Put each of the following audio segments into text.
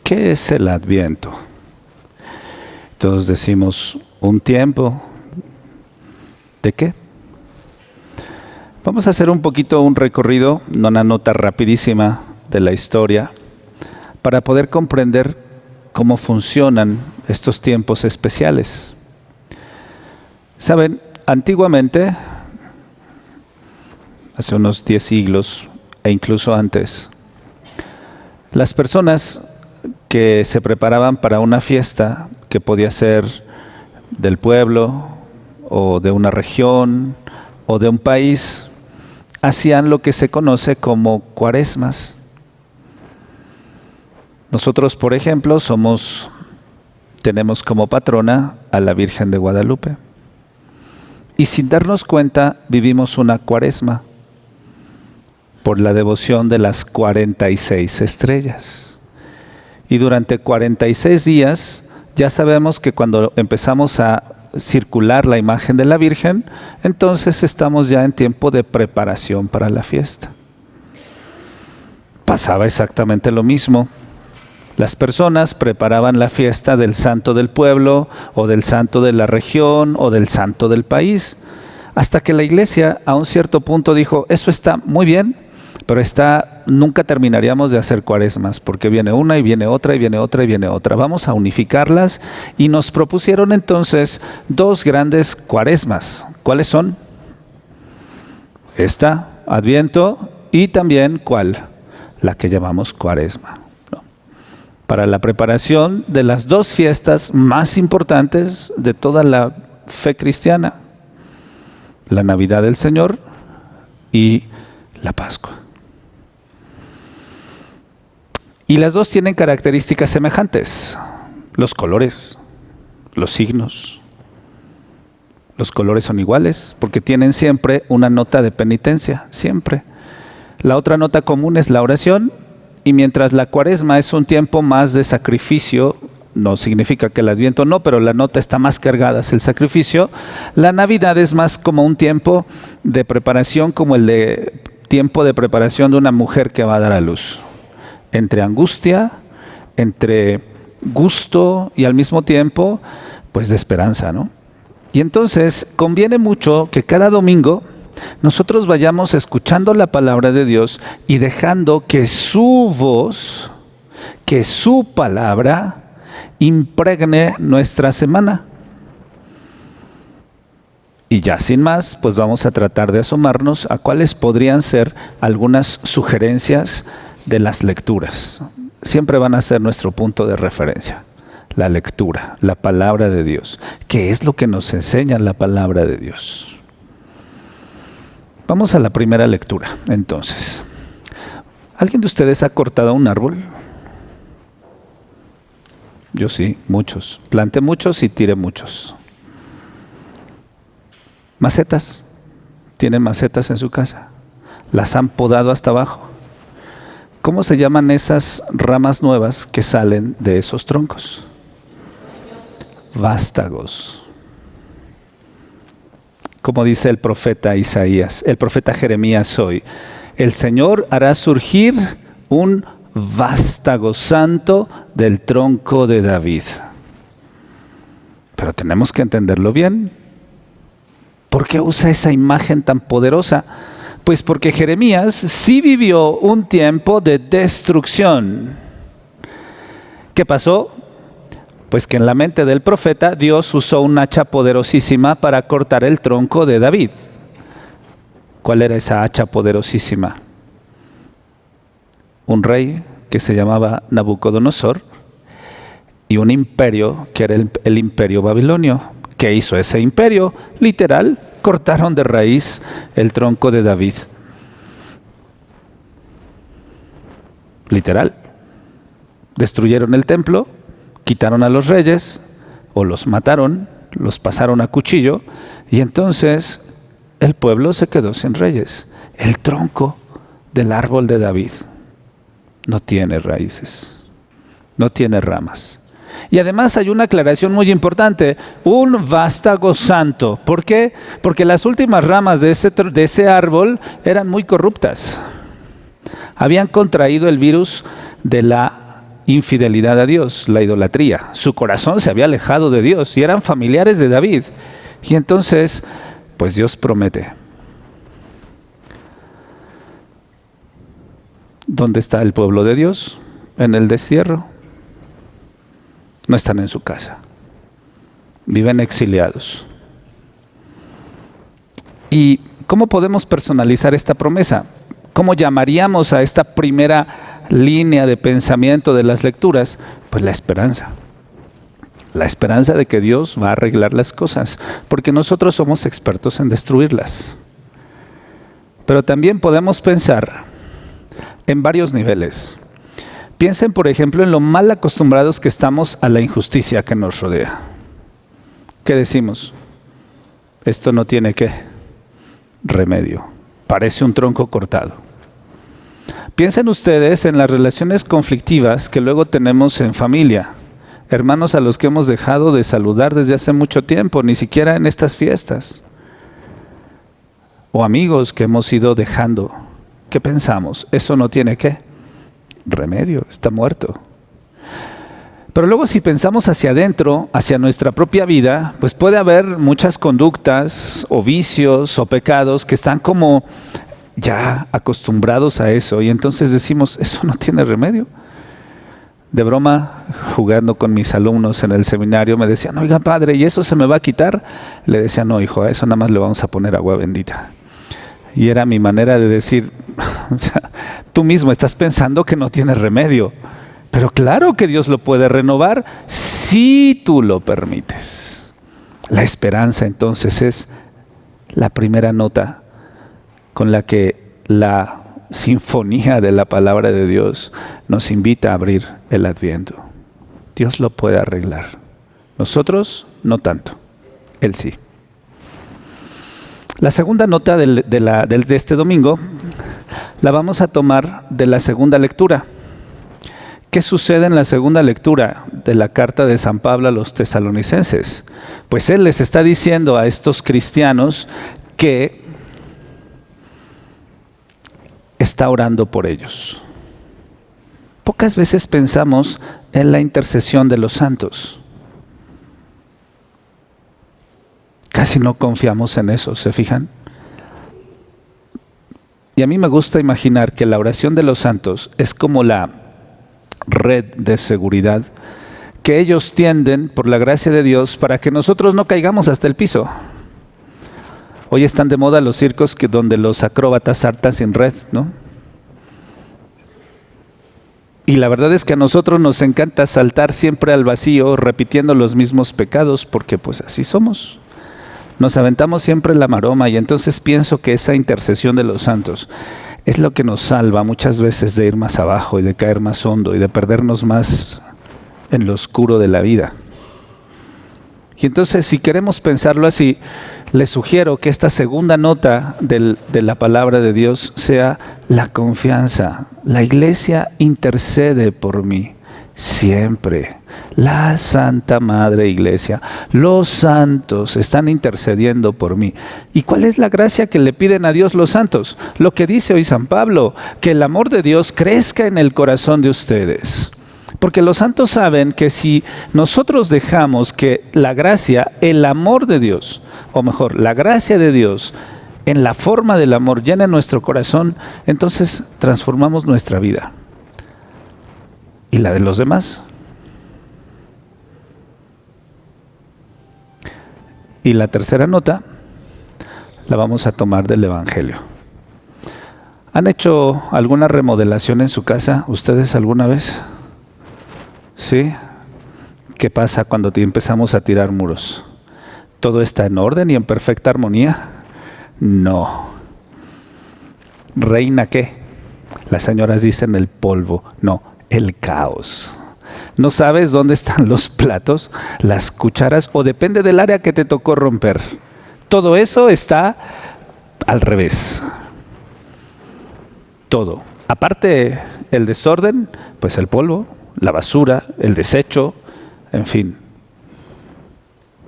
¿Qué es el Adviento? Todos decimos, ¿un tiempo? ¿De qué? Vamos a hacer un poquito un recorrido, una nota rapidísima de la historia, para poder comprender cómo funcionan estos tiempos especiales. Saben, antiguamente, hace unos 10 siglos e incluso antes, las personas que se preparaban para una fiesta que podía ser del pueblo o de una región o de un país, hacían lo que se conoce como cuaresmas. Nosotros, por ejemplo, tenemos como patrona a la Virgen de Guadalupe. Y sin darnos cuenta, vivimos una cuaresma por la devoción de las 46 estrellas. Y durante 46 días, ya sabemos que cuando empezamos a circular la imagen de la Virgen, entonces estamos ya en tiempo de preparación para la fiesta. Pasaba exactamente lo mismo. Las personas preparaban la fiesta del santo del pueblo, o del santo de la región, o del santo del país, hasta que la iglesia a un cierto punto dijo, eso está muy bien, pero nunca terminaríamos de hacer cuaresmas, porque viene una y viene otra y viene otra y viene otra. Vamos a unificarlas, y nos propusieron entonces 2 grandes cuaresmas. ¿Cuáles son? Esta, Adviento, y también, ¿cuál? La que llamamos cuaresma, ¿no? Para la preparación de las 2 fiestas más importantes de toda la fe cristiana: la Navidad del Señor y la Pascua. Y las 2 tienen características semejantes: los colores, los signos. Los colores son iguales porque tienen siempre una nota de penitencia, siempre. La otra nota común es la oración, y mientras la cuaresma es un tiempo más de sacrificio, no significa que el Adviento no, pero la nota está más cargada hacia el sacrificio, la Navidad es más como un tiempo de preparación, como el tiempo de preparación de una mujer que va a dar a luz. Entre angustia, entre gusto y al mismo tiempo, pues de esperanza, ¿no? Y entonces conviene mucho que cada domingo nosotros vayamos escuchando la palabra de Dios y dejando que su voz, que su palabra impregne nuestra semana. Y ya sin más, pues vamos a tratar de asomarnos a cuáles podrían ser algunas sugerencias de las lecturas. Siempre van a ser nuestro punto de referencia. La lectura, la palabra de Dios. ¿Qué es lo que nos enseña la palabra de Dios? Vamos a la primera lectura, entonces. ¿Alguien de ustedes ha cortado un árbol? Yo sí, muchos. Planté muchos y tiré muchos. ¿Macetas? ¿Tienen macetas en su casa? ¿Las han podado hasta abajo? ¿Cómo se llaman esas ramas nuevas que salen de esos troncos? Vástagos. Como dice el profeta Isaías, el profeta Jeremías hoy, el Señor hará surgir un vástago santo del tronco de David. Pero tenemos que entenderlo bien. ¿Por qué usa esa imagen tan poderosa? Pues porque Jeremías sí vivió un tiempo de destrucción. ¿Qué pasó? Pues que en la mente del profeta Dios usó un hacha poderosísima para cortar el tronco de David. ¿Cuál era esa hacha poderosísima? Un rey que se llamaba Nabucodonosor y un imperio que era el imperio babilonio. ¿Qué hizo ese imperio? Literal, cortaron de raíz el tronco de David. Literal. Destruyeron el templo, quitaron a los reyes, o los mataron, los pasaron a cuchillo, y entonces el pueblo se quedó sin reyes. El tronco del árbol de David no tiene raíces, no tiene ramas. Y además hay una aclaración muy importante: un vástago santo. ¿Por qué? Porque las últimas ramas de ese árbol eran muy corruptas. Habían contraído el virus de la infidelidad a Dios, la idolatría. Su corazón se había alejado de Dios y eran familiares de David. Y entonces, pues Dios promete. ¿Dónde está el pueblo de Dios? En el destierro. No están en su casa. Viven exiliados. ¿Y cómo podemos personalizar esta promesa? ¿Cómo llamaríamos a esta primera línea de pensamiento de las lecturas? Pues la esperanza. La esperanza de que Dios va a arreglar las cosas, porque nosotros somos expertos en destruirlas. Pero también podemos pensar en varios niveles. Piensen, por ejemplo, en lo mal acostumbrados que estamos a la injusticia que nos rodea. ¿Qué decimos? Esto no tiene ¿qué? Remedio. Parece un tronco cortado. Piensen ustedes en las relaciones conflictivas que luego tenemos en familia. Hermanos a los que hemos dejado de saludar desde hace mucho tiempo, ni siquiera en estas fiestas. O amigos que hemos ido dejando. ¿Qué pensamos? Eso no tiene ¿qué? Remedio, está muerto. Pero luego si pensamos hacia adentro, hacia nuestra propia vida, pues puede haber muchas conductas o vicios o pecados que están como ya acostumbrados a eso y entonces decimos, eso no tiene remedio. De broma, jugando con mis alumnos en el seminario, me decían, oiga padre, ¿y eso se me va a quitar? Le decía, no hijo, a eso nada más le vamos a poner agua bendita. Y era mi manera de decir, o sea, tú mismo estás pensando que no tiene remedio. Pero claro que Dios lo puede renovar si tú lo permites. La esperanza entonces es la primera nota con la que la sinfonía de la palabra de Dios nos invita a abrir el Adviento. Dios lo puede arreglar. Nosotros no tanto, Él sí. La segunda nota de este domingo la vamos a tomar de la segunda lectura. ¿Qué sucede en la segunda lectura de la carta de San Pablo a los tesalonicenses? Pues él les está diciendo a estos cristianos que está orando por ellos. Pocas veces pensamos en la intercesión de los santos. Casi no confiamos en eso, ¿se fijan? Y a mí me gusta imaginar que la oración de los santos es como la red de seguridad que ellos tienden por la gracia de Dios para que nosotros no caigamos hasta el piso. Hoy están de moda los circos donde los acróbatas saltan sin red, ¿no? Y la verdad es que a nosotros nos encanta saltar siempre al vacío repitiendo los mismos pecados porque pues así somos. Nos aventamos siempre la maroma y entonces pienso que esa intercesión de los santos es lo que nos salva muchas veces de ir más abajo y de caer más hondo y de perdernos más en lo oscuro de la vida. Y entonces si queremos pensarlo así, les sugiero que esta segunda nota de la palabra de Dios sea la confianza. La iglesia intercede por mí. Siempre. La Santa Madre Iglesia, los santos están intercediendo por mí. ¿Y cuál es la gracia que le piden a Dios los santos? Lo que dice hoy San Pablo, que el amor de Dios crezca en el corazón de ustedes. Porque los santos saben que si nosotros dejamos que la gracia, el amor de Dios, o mejor, la gracia de Dios, en la forma del amor llene nuestro corazón, entonces transformamos nuestra vida. ¿Y la de los demás? Y la tercera nota la vamos a tomar del Evangelio. ¿Han hecho alguna remodelación en su casa ustedes alguna vez? ¿Sí? ¿Qué pasa cuando empezamos a tirar muros? ¿Todo está en orden y en perfecta armonía? No. ¿Reina qué? Las señoras dicen el polvo. No, el caos. ¿No sabes dónde están los platos, las cucharas o depende del área que te tocó romper? Todo eso está al revés. Todo. Aparte el desorden, pues el polvo, la basura, el desecho, en fin.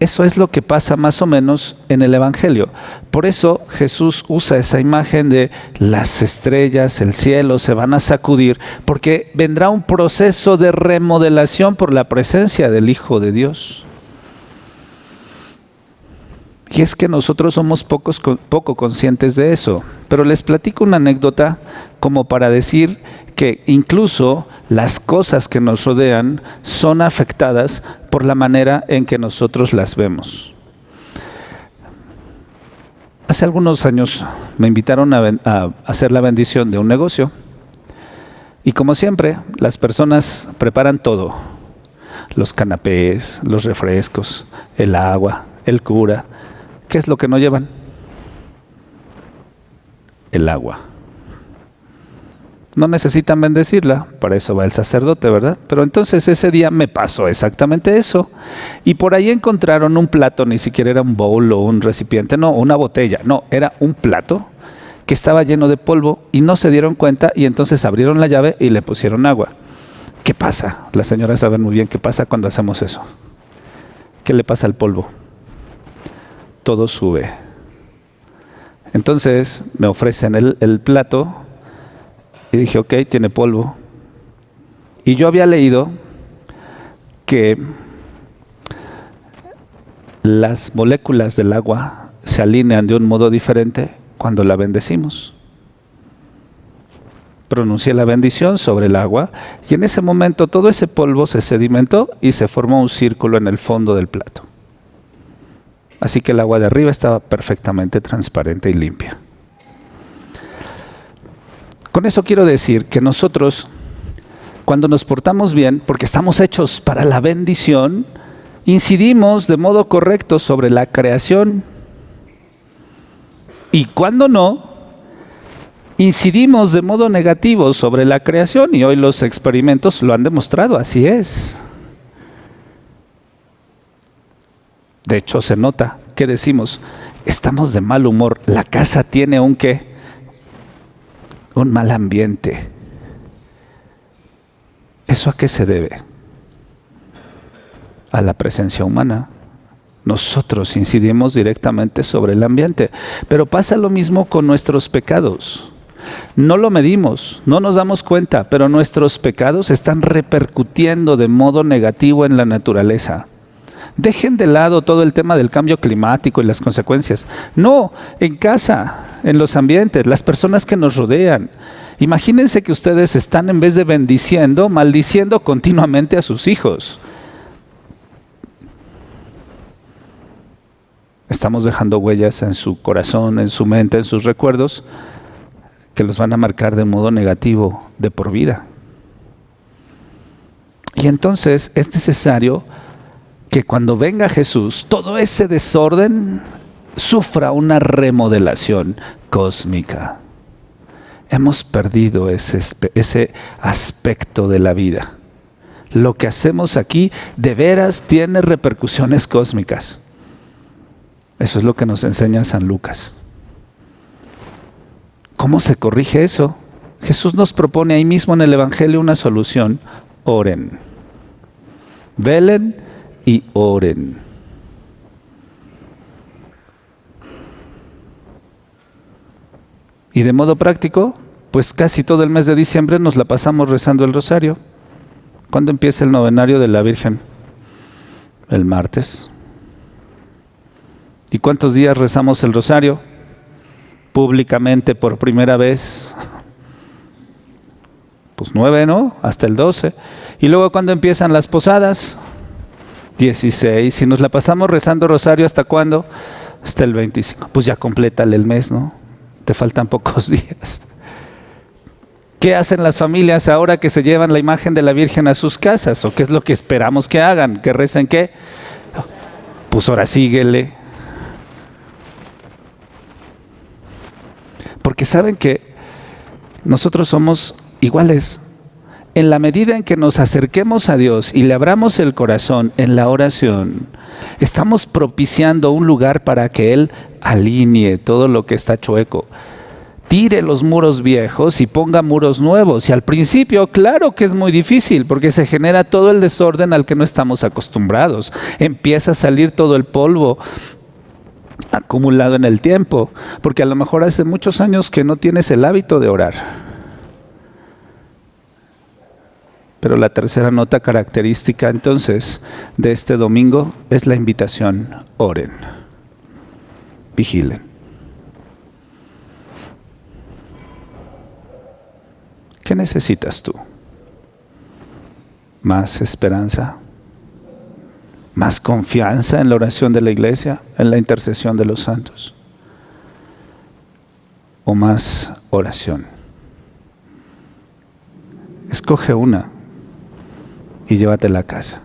Eso es lo que pasa más o menos en el Evangelio. Por eso Jesús usa esa imagen de las estrellas, el cielo se van a sacudir, porque vendrá un proceso de remodelación por la presencia del Hijo de Dios. Y es que nosotros somos poco conscientes de eso. Pero les platico una anécdota como para decir que incluso las cosas que nos rodean son afectadas por la manera en que nosotros las vemos. Hace algunos años me invitaron a hacer la bendición de un negocio. Y como siempre, las personas preparan todo. Los canapés, los refrescos, el agua, el cura. ¿Qué es lo que no llevan? El agua. No necesitan bendecirla, para eso va el sacerdote, ¿verdad? Pero entonces ese día me pasó exactamente eso. Y por ahí encontraron un plato, ni siquiera era un bowl o un recipiente, no, una botella, no, era un plato que estaba lleno de polvo y no se dieron cuenta y entonces abrieron la llave y le pusieron agua. ¿Qué pasa? Las señoras saben muy bien qué pasa cuando hacemos eso. ¿Qué le pasa al polvo? Todo sube. Entonces me ofrecen el plato y dije, ok, tiene polvo. Y yo había leído que las moléculas del agua se alinean de un modo diferente cuando la bendecimos. Pronuncié la bendición sobre el agua y en ese momento todo ese polvo se sedimentó y se formó un círculo en el fondo del plato. Así que el agua de arriba estaba perfectamente transparente y limpia. Con eso quiero decir que nosotros, cuando nos portamos bien, porque estamos hechos para la bendición, incidimos de modo correcto sobre la creación. Y cuando no, incidimos de modo negativo sobre la creación. Y hoy los experimentos lo han demostrado, así es. De hecho, se nota. ¿Qué decimos? Estamos de mal humor. La casa tiene un ¿qué? Un mal ambiente. ¿Eso a qué se debe? A la presencia humana. Nosotros incidimos directamente sobre el ambiente. Pero pasa lo mismo con nuestros pecados. No lo medimos, no nos damos cuenta, pero nuestros pecados están repercutiendo de modo negativo en la naturaleza. Dejen de lado todo el tema del cambio climático y las consecuencias. No, en casa, en los ambientes, las personas que nos rodean. Imagínense que ustedes están, en vez de bendiciendo, maldiciendo continuamente a sus hijos. Estamos dejando huellas en su corazón, en su mente, en sus recuerdos, que los van a marcar de modo negativo de por vida. Y entonces es necesario que cuando venga Jesús, todo ese desorden sufra una remodelación cósmica. Hemos perdido ese aspecto de la vida. Lo que hacemos aquí de veras tiene repercusiones cósmicas. Eso es lo que nos enseña San Lucas. ¿Cómo se corrige eso? Jesús nos propone ahí mismo en el Evangelio una solución. Oren. Velen y oren. Y de modo práctico, pues casi todo el mes de diciembre nos la pasamos rezando el rosario. ¿Cuándo empieza el novenario de la Virgen? El martes. ¿Y cuántos días rezamos el rosario? Públicamente por primera vez. Pues 9, ¿no? Hasta el 12. Y luego ¿cuándo empiezan las posadas? 16. Y nos la pasamos rezando rosario ¿hasta cuándo? Hasta el 25. Pues ya complétale el mes, ¿no? Te faltan pocos días. ¿Qué hacen las familias ahora que se llevan la imagen de la Virgen a sus casas? ¿O qué es lo que esperamos que hagan? ¿Que recen qué? Pues ahora síguele. Porque saben que nosotros somos iguales. En la medida en que nos acerquemos a Dios y le abramos el corazón en la oración, estamos propiciando un lugar para que Él alinee todo lo que está chueco. tire los muros viejos y ponga muros nuevos. Y al principio, claro que es muy difícil, porque se genera todo el desorden al que no estamos acostumbrados. Empieza a salir todo el polvo acumulado en el tiempo, porque a lo mejor hace muchos años que no tienes el hábito de orar. Pero la tercera nota característica entonces de este domingo es la invitación: oren, vigilen. ¿Qué necesitas tú? ¿Más esperanza? ¿Más confianza en la oración de la iglesia, en la intercesión de los santos? ¿O más oración? Escoge una y llévatela a casa.